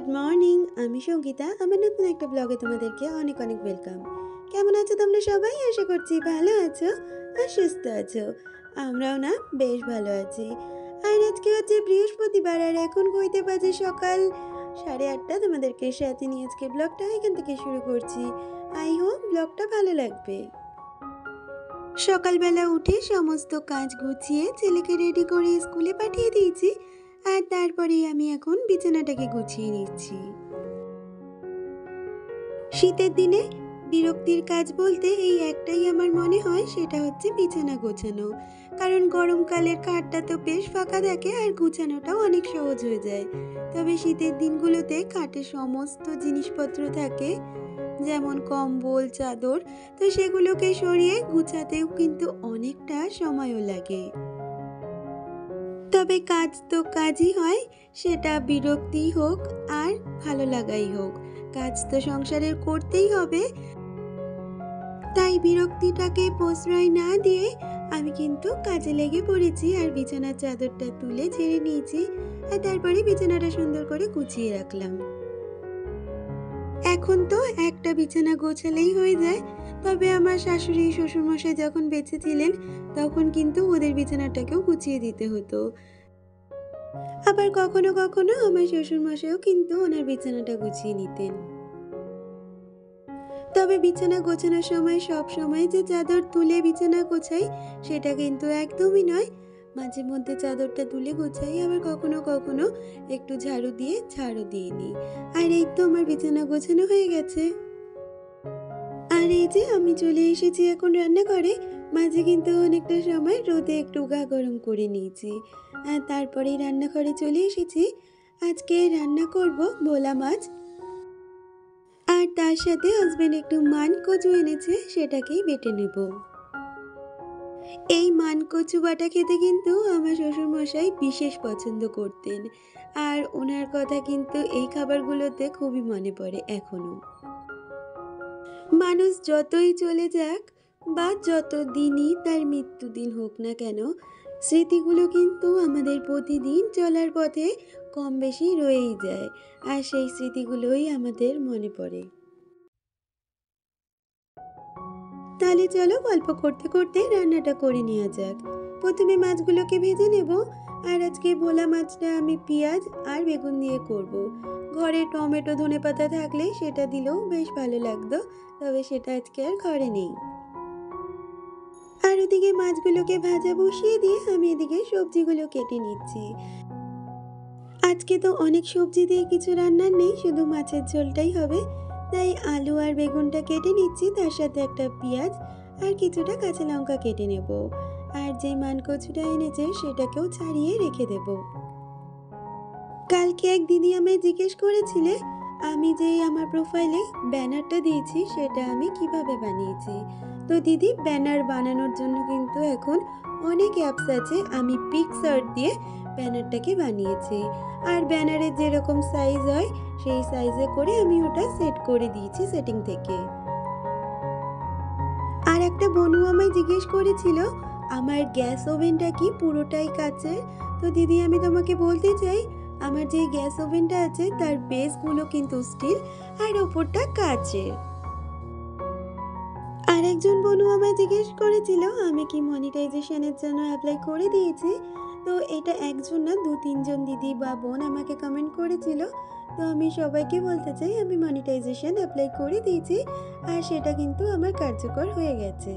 Good morning. আমি সঙ্গীতা। আমার নতুন একটা ব্লগে তোমাদেরকে অনেক অনেক ওয়েলকাম। কেমন আছো তোমরা সবাই? আশা করছি ভালো আছো আর সুস্থ আছো। আমরাও না বেশ ভালো আছি। আর আজকে হচ্ছে বৃহস্পতিবার, আর এখন হইতে বাজে সকাল 8:30। তোমাদেরকে সাথে নিয়ে আজকে ব্লগটা এখান থেকে শুরু করছি। আই হোপ ব্লগটা ভালো লাগবে। সকালবেলা উঠে সমস্ত কাজ গুছিয়ে ছেলেকে রেডি করে স্কুলে পাঠিয়ে দিয়েছি, আর তারপরে আমি এখন বিছানাটাকে গুছিয়ে নিচ্ছি। শীতের দিনে বিরক্তির কাজ বলতে এই একটাই আমার মনে হয়, সেটা হচ্ছে বিছানা গোছানো। কারণ গরমকালের খাটটা তো বেশ ফাঁকা থাকে আর গুছানোটাও অনেক সহজ হয়ে যায়। তবে শীতের দিনগুলোতে খাটে সমস্ত জিনিসপত্র থাকে, যেমন কম্বল, চাদর, তো সেগুলোকে সরিয়ে গুছাতেও কিন্তু অনেকটা সময়ও লাগে। তবে কাজ তো কাজই হয়, সেটা বিরক্তি হোক আর ভালো লাগাই হোক, কাজ তো সংসারের করতেই হবে। তাই বিরক্তিটাকে প্রশ্রয় না দিয়ে আমি কিন্তু কাজে লেগে পড়েছি, আর বিছানার চাদরটা তুলে ঝেড়ে নিয়েছি, আর তারপরে বিছানাটা সুন্দর করে গুছিয়ে রাখলাম। এখন তো একটা বিছানা গোছালেই হয়ে যায়, তবে আমার শাশুড়ি শ্বশুরমশাই যখন বেঁচে ছিলেন তখন কিন্তু ওদের বিছানাটাকেও গুছিয়ে দিতে হতো। আবার কখনো কখনো আমার শ্বশুরমশাইও কিন্তু ওনার বিছানাটা গুছিয়ে নিতেন। তবে বিছানা গোছানোর সময় সব সময় যে চাদর তুলে বিছানা গোছাই সেটা কিন্তু একদমই নয়। মাঝে মধ্যে চাদরটা তুলে গোছাই, আবার কখনো কখনো একটু ঝাড়ু দিয়ে নিই। আর এই তো আমার বিছানা গোছানো হয়ে গেছে। আর এই যে আমি চলে এসেছি এখন রান্নাঘরে। মাঝে কিন্তু অনেকটা সময় রোদে একটু গা গরম করে নিয়েছি, আর তারপরেই রান্নাঘরে চলে এসেছি। আজকে রান্না করব ভোলা মাছ, আর তার সাথে হাজবেন্ড একটু মান কচু এনেছে, সেটাকেই বেটে নেব। এই মান কচু বাটা খেতে কিন্তু আমার শ্বশুর মশাই বিশেষ পছন্দ করতেন, আর ওনার কথা কিন্তু এই খাবারগুলোতে খুবই মনে পড়ে এখনো। মানুষ যতই চলে যাক বা যত দিনই তার মৃত্যুদিন হোক না কেন, স্মৃতিগুলো কিন্তু আমাদের প্রতিদিন চলার পথে কম বেশি রয়েই যায়, আর সেই স্মৃতিগুলোই আমাদের মনে পড়ে। তাহলে চলো গল্প করতে করতে রান্নাটা করে নেওয়া যাক। প্রথমে মাছগুলোকে ভেজে নেব, আর আজকে ভোলা মাছটা আমি পেঁয়াজ আর বেগুন দিয়ে করব। ঘরে টমেটো ধনেপাতা থাকলে সেটা দিলেও বেশ ভালো লাগতো, তবে সেটা আজকে আর ঘরে নেই। আর ওদিকে মাছগুলোকে ভাজা বসিয়ে দিয়ে আমি এদিকে সবজিগুলো কেটে নিচ্ছি। আজকে তো অনেক সবজি দিয়ে কিছু রান্নার নেই, শুধু মাছের ঝোলটাই হবে। তাই আলু আর বেগুনটা কেটে নিচ্ছি, তার সাথে একটা পেঁয়াজ আর কিছুটা কাঁচা লঙ্কা কেটে নেব। আর যে মানকচুটা এনেছে সেটাকেও ছাড়িয়ে রেখে দেব। কালকে এক দিদি আমায় জিজ্ঞেস করেছিলে আমি যে আমার প্রোফাইলে ব্যানারটা দিয়েছি সেটা আমি কিভাবে বানিয়েছি। তো দিদি, ব্যানার বানানোর জন্য কিন্তু এখন অনেক অ্যাপস আছে। আমি পিকসার্ট দিয়ে ব্যানারটাকে বানিয়েছি, আর ব্যানারের যেরকম সাইজ হয় সেই সাইজে করে আমি ওটা সেট করে দিয়েছি সেটিং থেকে। আর একটা বনু আমায় জিজ্ঞেস করেছিল আমার গ্যাস ওভেনটা কি পুরোটাই কাচের। তো দিদি, আমি তোমাকে বলতে চাই আমার যে গ্যাস ওভেনটা আছে তার বেসগুলো কিন্তু স্টিল আর ওপরটা কাচের। আর একজন বনু আমায় জিজ্ঞেস করেছিল আমি কি মনিটাইজেশনের জন্য অ্যাপ্লাই করে দিয়েছি। তো এটা একজন না, 2-3 জন দিদি বা বোন আমাকে কমেন্ট করেছিল। তো আমি সবাইকে বলতে চাই আমি মনিটাইজেশন অ্যাপ্লাই করে দিয়েছি, আর সেটা কিন্তু আমার কার্যকর হয়ে গেছে।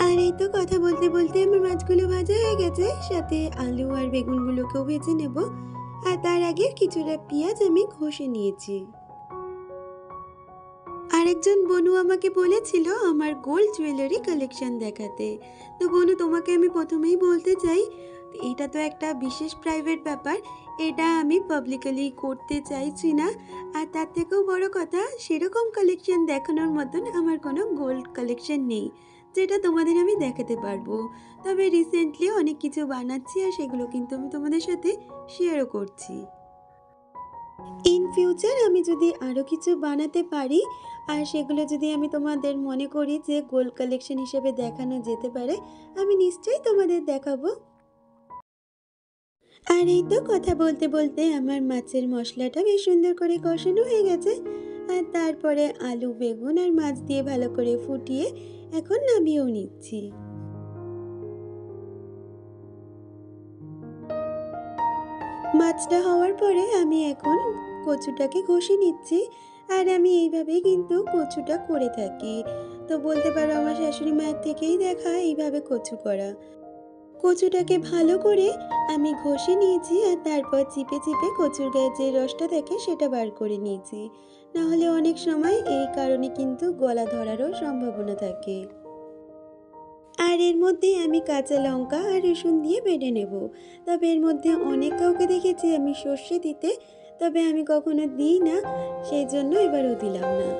আর এই তো কথা বলতে বলতে আমার মাছগুলো ভাজা হয়ে গেছে, সাথে আলু আর বেগুনগুলোকেও ভেজে নেব। আর তার আগে কিছুটা পেঁয়াজ আমি ঘষে নিয়েছি। আরেকজন বনু আমাকে বলেছিল আমার গোল্ড জুয়েলারি কালেকশন দেখাতে। তো বনু, তোমাকে আমি প্রথমেই বলতে চাই এটা তো একটা বিশেষ প্রাইভেট ব্যাপার, এটা আমি পাবলিকলি করতে চাইছি না। আর তার থেকেও বড় কথা, সেরকম কালেকশন দেখানোর মতন আমার কোনো গোল্ড কালেকশন নেই যেটা তোমাদের আমি দেখাতে পারবো। তবে রিসেন্টলি অনেক কিছু বানাচ্ছি, আর সেগুলো কিন্তু আমি তোমাদের সাথে শেয়ারও করছি। ইন ফিউচার আমি যদি আরও কিছু বানাতে পারি আর সেগুলো যদি আমি তোমাদের মনে করি যে গোল্ড কালেকশন হিসেবে দেখানো যেতে পারে, আমি নিশ্চয়ই তোমাদের দেখাবো। আর এই তো কথা বলতে বলতে আমার মাছের মশলাটা বেশ সুন্দর করে কষানো হয়ে গেছে। আর তারপরে আলু, বেগুন আর মাছ দিয়ে ভালো করে ফুটিয়ে এখন নামিয়েও নিচ্ছি। মাছটা হওয়ার পরে আমি এখন কচুটাকে ঘষে নিচ্ছি। আর আমি এইভাবেই কিন্তু কচুটা করে থাকি। তো বলতে পারো আমার শাশুড়ি মায়ের থেকেই দেখা এইভাবে কচু করা। কচুটাকে ভালো করে আমি ঘষে নিয়েছি আর তারপর চিপে চিপে কচুর গায়ে যে রসটা থাকে সেটা বার করে নিয়েছি। না হলে অনেক সময় এই কারণে কিন্তু গলা ধরারও সম্ভাবনা থাকে। আর এর মধ্যে আমি কাঁচা লঙ্কা আর রসুন দিয়ে বেটে নেব। তবে এর মধ্যে অনেক কাউকে দেখেছি আমি সর্ষে দিতে, তবে আমি কখনো দিই না, সেই জন্য এবারও দিলাম না।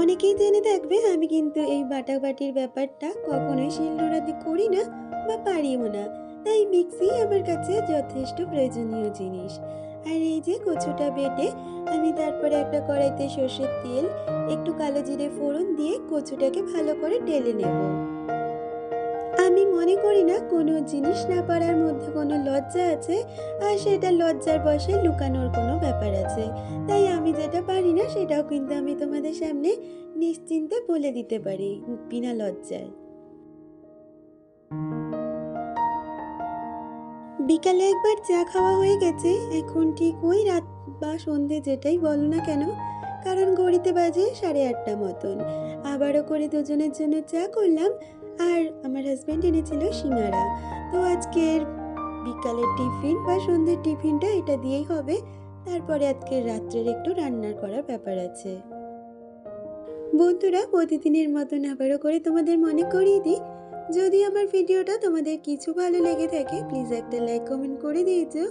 অনেকেই জেনে থাকবে আমি কিন্তু এই বাটাবাটির ব্যাপারটা কখনোই শিলনোড়াতে করি না বা পারিও না, তাই মিক্সি আমার কাছে যথেষ্ট প্রয়োজনীয় জিনিস। আর এই যে কচুটা বেটে আমি তারপরে একটা কড়াইতে সর্ষের তেল, একটু কালো জিরে ফোড়ন দিয়ে কচুটাকে ভালো করে ঢেলে নেব। আমি মনে করি না কোনো জিনিস না পারার মধ্যে কোনো লজ্জা আছে, আর সেটা লজ্জার বশে লুকানোর কোনো ব্যাপার আছে। তাই আমি যেটা পারি না সেটাও কিন্তু আমি তোমাদের সামনে নিশ্চিন্তে বলে দিতে পারি বিনা লজ্জায়। বিকালে একবার চা খাওয়া হয়ে গেছে, এখন ঠিক ওই রাত বা সন্ধে যেটাই বলো না কেন, কারণ ঘড়িতে বাজে 8:30 মতন। আবারও করে দুজনের জন্য চা করলাম। আর আমার হাজব্যান্ড এনেছিল সিঙ্গারা। তো আজকের বিকালের টিফিন বা সন্ধ্যের টিফিনটা এটা দিয়েই হবে। তারপরে আজকের রাত্রের একটু রান্নার করার ব্যাপার আছে। বন্ধুরা, প্রতিদিনের মতন আবারও করে তোমাদের মনে করিয়ে দিই, যদি আমার ভিডিওটা তোমাদের কিছু ভালো লেগে থাকে প্লিজ একটা লাইক কমেন্ট করে দিয়েছো।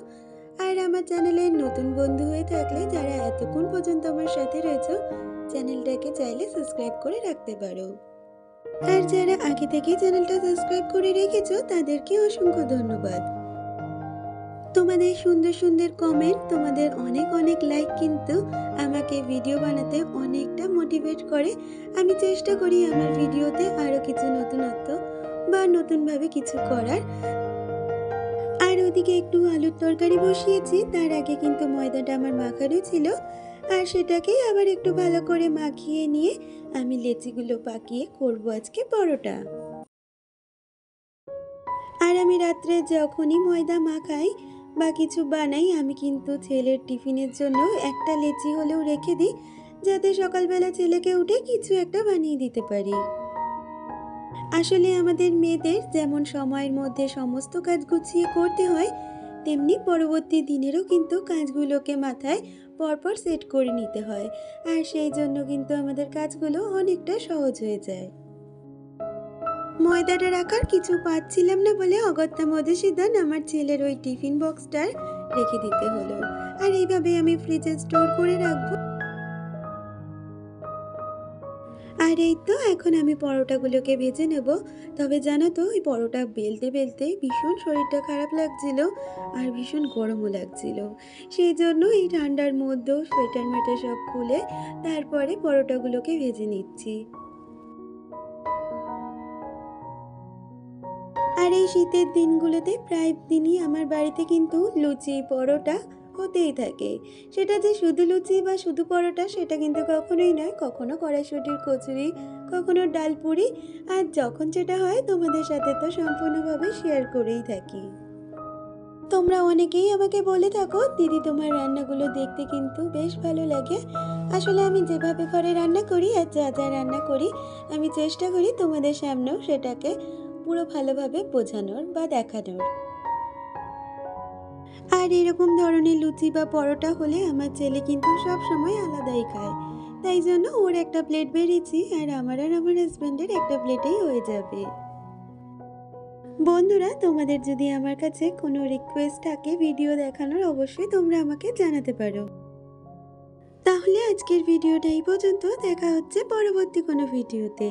আর আমার চ্যানেলের নতুন বন্ধু হয়ে থাকলে যারা এতক্ষণ পর্যন্ত আমার সাথে রয়েছো, চ্যানেলটাকে চাইলে সাবস্ক্রাইব করে রাখতে পারো। আর যারা আগে থেকেই চ্যানেলটা সাবস্ক্রাইব করে রেখেছো তাদেরকে অসংখ্য ধন্যবাদ। তোমাদের সুন্দর সুন্দর কমেন্ট, তোমাদের অনেক অনেক লাইক কিন্তু আমাকে ভিডিও বানাতে অনেকটা মোটিভেট করে। আমি চেষ্টা করি আমার ভিডিওতে আরও কিছু নতুনত্ব বা নতুনভাবে কিছু করার। আর ওদিকে একটু আলুর তরকারি বসিয়েছি, তার আগে কিন্তু ময়দাটা আমার মাখানো ছিল। আর সেটাকেই আবার একটু ভালো করে মাখিয়ে নিয়ে আমি লেচিগুলো পাকিয়ে করব আজকে পরোটা। আর আমি রাত্রে যখনই ময়দা মাখাই বা কিছু বানাই আমি কিন্তু ছেলের টিফিনের জন্য একটা লেচি হলেও রেখে দিই, যাতে সকালবেলা ছেলেকে উঠে কিছু একটা বানিয়ে দিতে পারি। আসলে আমাদের মেয়েদের যেমন সময়ের মধ্যে সমস্ত কাজ গুছিয়ে করতে হয়, তেমনি পরবর্তী দিনেরও কিন্তু কাজগুলোকে মাথায় পরপর সেট করে নিতে হয়। আর সেই জন্য কিন্তু আমাদের কাজগুলো অনেকটা সহজ হয়ে যায়। ময়দাটা রাখার কিছু পাচ্ছিলাম না বলে অগত্যা মধুসূদন আমার ছেলের ওই টিফিন বক্সটার রেখে দিতে হলো। আর এইভাবে আমি ফ্রিজে স্টোর করে রাখবো। আর এই তো এখন আমি পরোটাগুলোকে ভেজে নেব। তবে জানো তো ওই পরোটা বেলতে বেলতে ভীষণ শরীরটা খারাপ লাগছিল আর ভীষণ গরমও লাগছিল। সেই জন্য এই ঠান্ডার মধ্যেও সোয়েটার মেটার সব খুলে তারপরে পরোটাগুলোকে ভেজে নিচ্ছি। আর এই শীতের দিনগুলোতে প্রায় দিনই আমার বাড়িতে কিন্তু লুচি পরোটা হতেই থাকে। সেটা যে শুধু লুচি বা শুধু পরোটা সেটা কিন্তু কখনোই নয়, কখনো কড়াইশুঁটির কচুরি, কখনো ডালপুরি। আর যখন যেটা হয় তোমাদের সাথে তো সম্পূর্ণভাবে শেয়ার করেই থাকি। তোমরা অনেকেই আমাকে বলে থাকো দিদি তোমার রান্নাগুলো দেখতে কিন্তু বেশ ভালো লাগে। আসলে আমি যেভাবে ঘরে রান্না করি আর যা যা রান্না করি আমি চেষ্টা করি তোমাদের সামনেও সেটাকে পুরো ভালোভাবে বোঝানোর বা দেখানোর। আর এরকম ধরনের লুচি বা পরোটা হলে আমার ছেলে কিন্তু সব সময় আলাদাই খায়। তাই জন্য ওর একটা প্লেট বেরিয়েছি আর আমার হাজব্যান্ডের একটা প্লেটেই হয়ে যাবে। বন্ধুরা, তোমাদের যদি আমার কাছে কোনো রিকোয়েস্ট থাকে ভিডিও দেখানোর অবশ্যই তোমরা আমাকে জানাতে পারো। তাহলে আজকের ভিডিওটা এই পর্যন্ত, দেখা হচ্ছে পরবর্তী কোনো ভিডিওতে।